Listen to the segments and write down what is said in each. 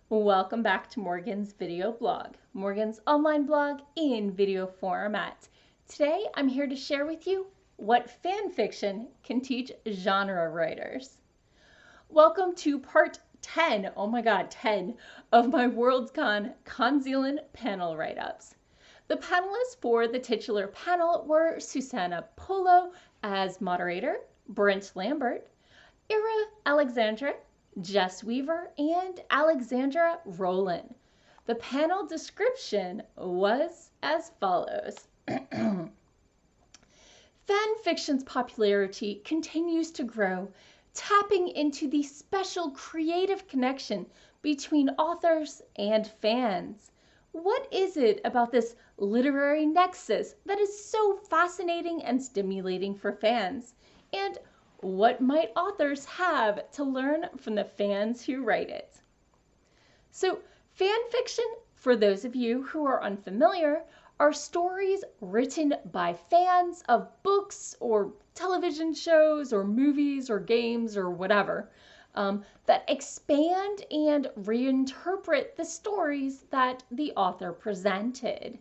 Welcome back to Morgan's video blog, Morgan's online blog in video format. Today I'm here to share with you what fan fiction can teach genre writers. Welcome to part 10, oh my god, 10 of my WorldsCon Conzealand panel write-ups. The panelists for the titular panel were Susanna Polo as moderator, Brent Lambert, Ira Alexandra, Jess Weaver, and Alexandra Rowland. The panel description was as follows. Fan fiction's popularity continues to grow, tapping into the special creative connection between authors and fans. What is it about this literary nexus that is so fascinating and stimulating for fans? And what might authors have to learn from the fans who write it? So, fan fiction, for those of you who are unfamiliar, are stories written by fans of books or television shows or movies or games or whatever that expand and reinterpret the stories that the author presented.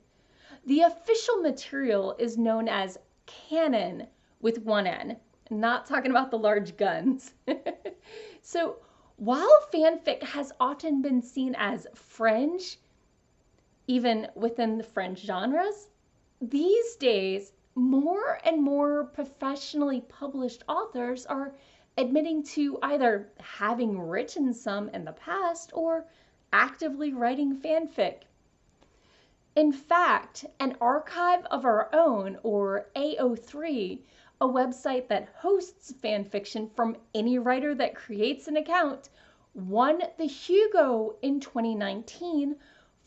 The official material is known as canon with one N. Not talking about the large guns. So while fanfic has often been seen as fringe, even within the fringe genres, these days more and more professionally published authors are admitting to either having written some in the past or actively writing fanfic. In fact, an archive of our own, or AO3, a website that hosts fan fiction from any writer that creates an account, won the Hugo in 2019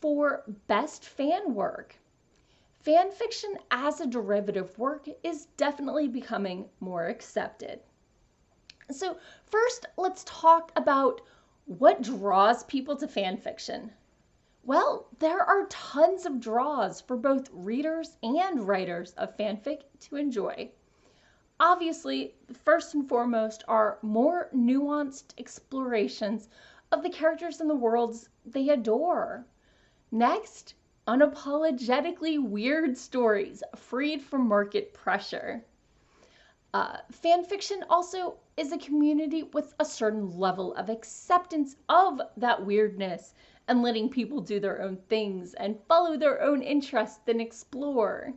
for Best Fan Work. Fan fiction as a derivative work is definitely becoming more accepted. So first, let's talk about what draws people to fan fiction. Well, there are tons of draws for both readers and writers of fanfic to enjoy. Obviously, first and foremost are more nuanced explorations of the characters and the worlds they adore. Next, unapologetically weird stories freed from market pressure. Fanfiction also is a community with a certain level of acceptance of that weirdness and letting people do their own things and follow their own interests and explore.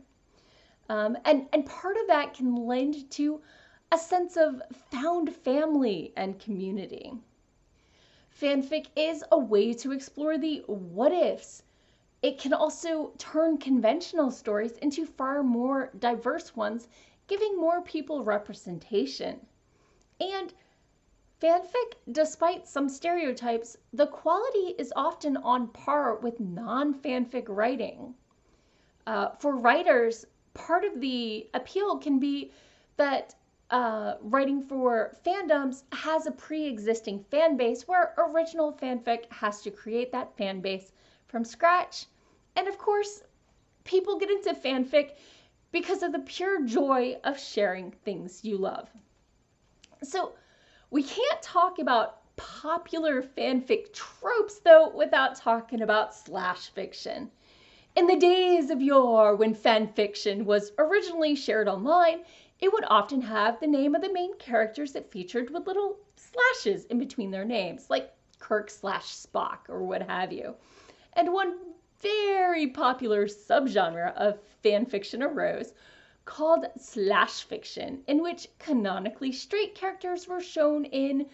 And part of that can lend to a sense of found family and community. Fanfic is a way to explore the what ifs. It can also turn conventional stories into far more diverse ones, giving more people representation. And fanfic, despite some stereotypes, the quality is often on par with non-fanfic writing. For writers, part of the appeal can be that writing for fandoms has a pre-existing fan base where original fanfic has to create that fan base from scratch. And of course, people get into fanfic because of the pure joy of sharing things you love. So we can't talk about popular fanfic tropes though without talking about slash fiction. In the days of yore, when fan fiction was originally shared online, it would often have the name of the main characters it featured with little slashes in between their names, like Kirk/Spock or what have you. And one very popular subgenre of fan fiction arose called slash fiction, in which canonically straight characters were shown in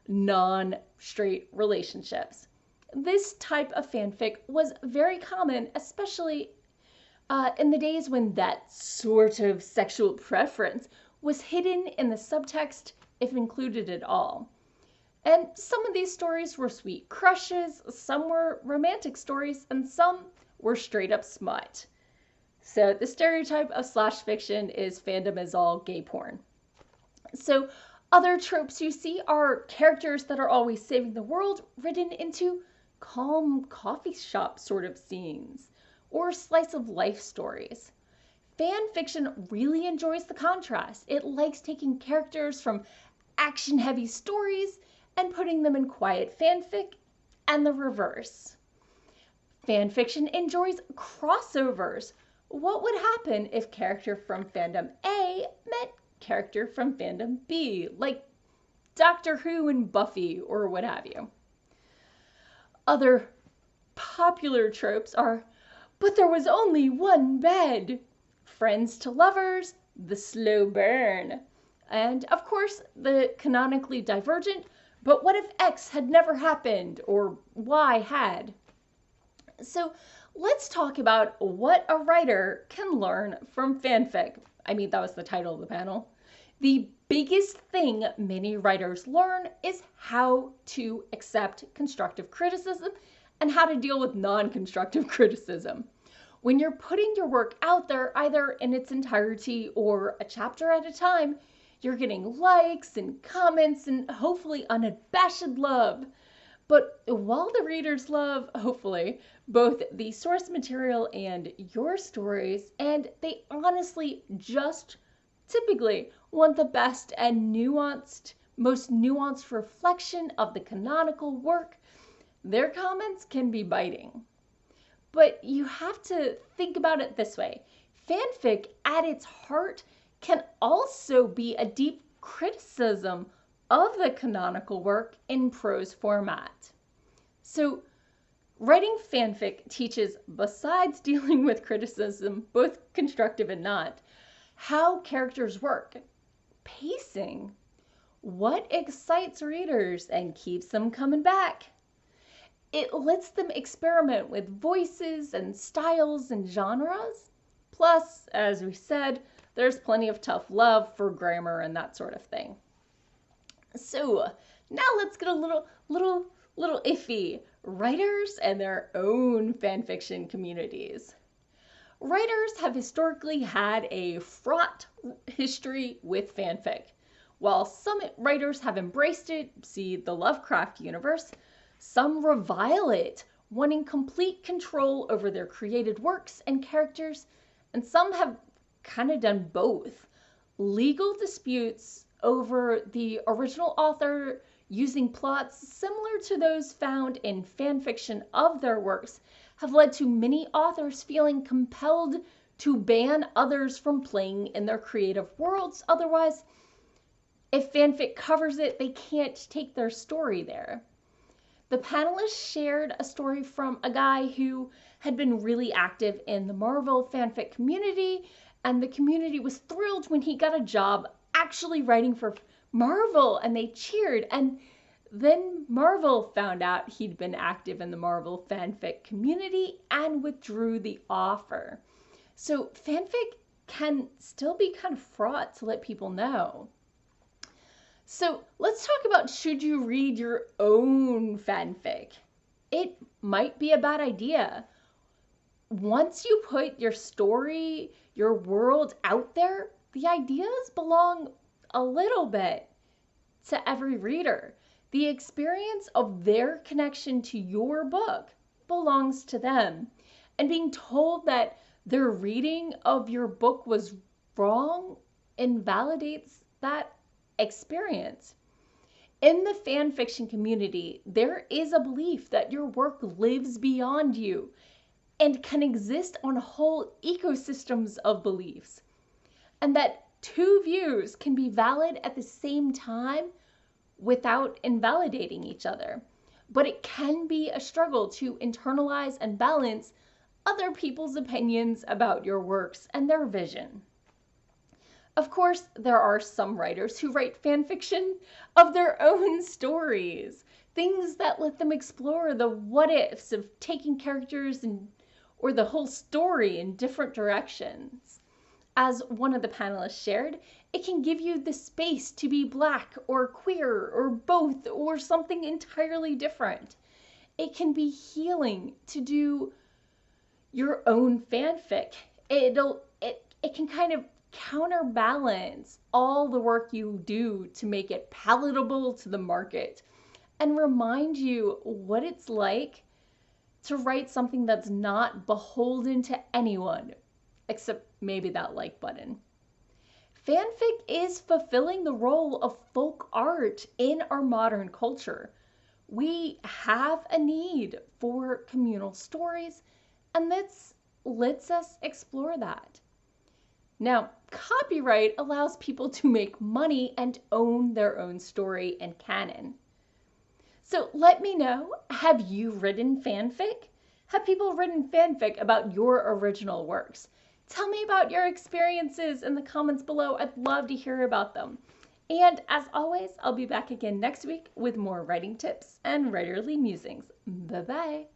non-straight relationships. This type of fanfic was very common, especially in the days when that sort of sexual preference was hidden in the subtext, if included at all. And some of these stories were sweet crushes, some were romantic stories, and some were straight up smut. So the stereotype of slash fiction is fandom is all gay porn. So other tropes you see are characters that are always saving the world written into calm coffee shop sort of scenes, or slice of life stories. Fan fiction really enjoys the contrast. It likes taking characters from action heavy stories and putting them in quiet fanfic and the reverse. Fanfiction enjoys crossovers. What would happen if character from fandom A met character from fandom B, like Doctor Who and Buffy or what have you? Other popular tropes are, but there was only one bed, friends to lovers, the slow burn, and of course the canonically divergent, but what if X had never happened or Y had? So let's talk about what a writer can learn from fanfic. I mean, that was the title of the panel. The biggest thing many writers learn is how to accept constructive criticism and how to deal with non-constructive criticism. When you're putting your work out there, either in its entirety or a chapter at a time, you're getting likes and comments and hopefully unabashed love. But while the readers love, hopefully, both the source material and your stories, and they honestly just typically want the best and most nuanced reflection of the canonical work, their comments can be biting. But you have to think about it this way. Fanfic, at its heart, can also be a deep criticism of the canonical work in prose format. So, writing fanfic teaches, besides dealing with criticism, both constructive and not, how characters work, pacing, what excites readers and keeps them coming back. It lets them experiment with voices and styles and genres. Plus, as we said, there's plenty of tough love for grammar and that sort of thing. So now let's get a little iffy. Writers and their own fanfiction communities. Writers have historically had a fraught history with fanfic. While some writers have embraced it, see the Lovecraft universe, some revile it, wanting complete control over their created works and characters, and some have kind of done both. Legal disputes over the original author using plots similar to those found in fanfiction of their works have led to many authors feeling compelled to ban others from playing in their creative worlds. Otherwise, if fanfic covers it, they can't take their story there. The panelists shared a story from a guy who had been really active in the Marvel fanfic community, and the community was thrilled when he got a job actually writing for Marvel, and they cheered. And then Marvel found out he'd been active in the Marvel fanfic community and withdrew the offer. So fanfic can still be kind of fraught, to let people know. So let's talk about, should you read your own fanfic? It might be a bad idea. Once you put your story, your world out there, the ideas belong a little bit to every reader. The experience of their connection to your book belongs to them. And being told that their reading of your book was wrong invalidates that experience. In the fan fiction community, there is a belief that your work lives beyond you and can exist on whole ecosystems of beliefs, and that two views can be valid at the same time without invalidating each other. But it can be a struggle to internalize and balance other people's opinions about your works and their vision. Of course, there are some writers who write fan fiction of their own stories, things that let them explore the what ifs of taking characters or the whole story in different directions. As one of the panelists shared, it can give you the space to be Black or queer or both or something entirely different. It can be healing to do your own fanfic. It can kind of counterbalance all the work you do to make it palatable to the market and remind you what it's like to write something that's not beholden to anyone except maybe that like button. Fanfic is fulfilling the role of folk art in our modern culture. We have a need for communal stories, and this lets us explore that. Now, copyright allows people to make money and own their own story and canon. So let me know, have you written fanfic? Have people written fanfic about your original works? Tell me about your experiences in the comments below. I'd love to hear about them. And as always, I'll be back again next week with more writing tips and writerly musings. Bye-bye.